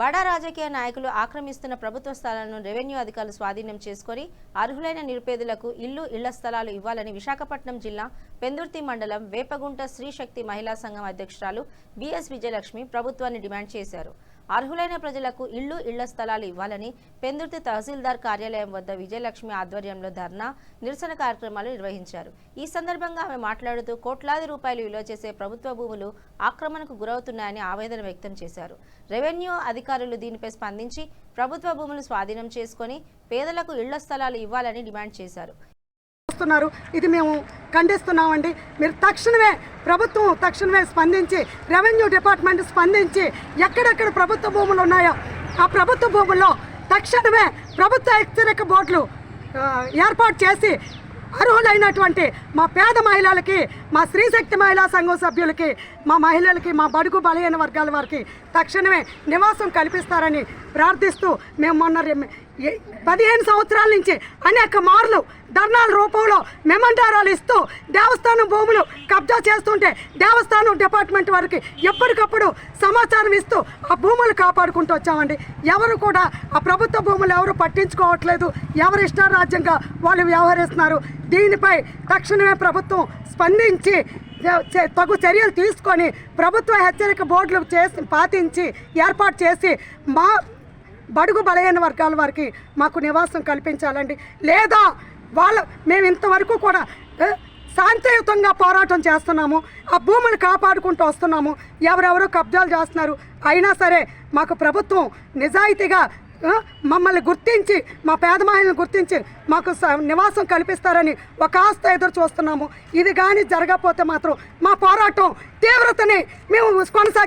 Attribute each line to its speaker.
Speaker 1: బడా రాజకీయ నాయకులు ఆక్రమిస్తున్న ప్రభుత్వ స్థలాలను రెవెన్యూ అధికారులు స్వాధీనం చేసుకుని అర్హులైన నిరుపేదలకు ఇళ్ల స్థలాలు ఇవ్వాలని విశాఖపట్నం జిల్లా పెందుర్తి మండలం వేపగుంట శ్రీశక్తి మహిళా సంఘం అధ్యక్షురాలు బిఎస్ విజయలక్ష్మి ప్రభుత్వాన్ని డిమాండ్ చేశారు. అర్హులైన ప్రజలకు ఇళ్ల స్థలాలు ఇవ్వాలని పెందుర్తి తహసీల్దార్ కార్యాలయం వద్ద విజయలక్ష్మి ఆధ్వర్యంలో ధర్నా నిరసన కార్యక్రమాలు నిర్వహించారు. ఈ సందర్భంగా ఆమె మాట్లాడుతూ కోట్లాది రూపాయలు విలువ చేసే ప్రభుత్వ భూములు ఆక్రమణకు గురవుతున్నాయని ఆవేదన వ్యక్తం చేశారు. రెవెన్యూ అధికారులు దీనిపై స్పందించి ప్రభుత్వ భూములు స్వాధీనం చేసుకుని పేదలకు ఇళ్ల స్థలాలు ఇవ్వాలని డిమాండ్ చేశారు.
Speaker 2: ఇది మేము ఖండిస్తున్నామండి. మీరు తక్షణమే స్పందించి రెవెన్యూ డిపార్ట్మెంట్ స్పందించి ఎక్కడెక్కడ ప్రభుత్వ భూములు ఉన్నాయో ఆ ప్రభుత్వ భూముల్లో తక్షణమే ప్రభుత్వ హెచ్చరిక బోర్డులు ఏర్పాటు చేసి అర్హులైనటువంటి మా పేద మహిళలకి, మా స్త్రీశక్తి మహిళా సంఘం సభ్యులకి, మా మహిళలకి, మా బడుగు బలహీన వర్గాల వారికి తక్షణమే నివాసం కల్పిస్తారని ప్రార్థిస్తూ మేము మొన్న 15 సంవత్సరాల నుంచి అనేక మార్లు ధర్నాల రూపంలో మెమంటారాలు ఇస్తూ దేవస్థానం భూములు కబ్జా చేస్తుంటే దేవస్థానం డిపార్ట్మెంట్ వారికి ఎప్పటికప్పుడు సమాచారం ఇస్తూ ఆ భూములు కాపాడుకుంటూ వచ్చామండి. ఎవరు కూడా ఆ ప్రభుత్వ భూములు ఎవరు పట్టించుకోవట్లేదు. ఎవరు ఇష్టారాజ్యంగా వాళ్ళు వ్యవహరిస్తున్నారు. దీనిపై తక్షణమే ప్రభుత్వం స్పందించి తగు చర్యలు తీసుకొని ప్రభుత్వ హెచ్చరిక బోర్డులు పాటించి ఏర్పాటు చేసి మా బడుగు బలహీన వర్గాల వారికి మాకు నివాసం కల్పించాలండి. లేదా మేము ఇంతవరకు కూడా శాంతియుతంగా పోరాటం చేస్తున్నాము. ఆ భూములు కాపాడుకుంటూ వస్తున్నాము. ఎవరెవరో కబ్జాలు చేస్తున్నారు. అయినా సరే మాకు ప్రభుత్వం నిజాయితీగా మమ్మల్ని గుర్తించి, మా పేద మహిళలను గుర్తించి మాకు నివాసం కల్పిస్తారని ఒక ఆస్త ఎదురు చూస్తున్నాము. ఇది కానీ జరగకపోతే మాత్రం మా పోరాటం తీవ్రతని మేము కొనసాగి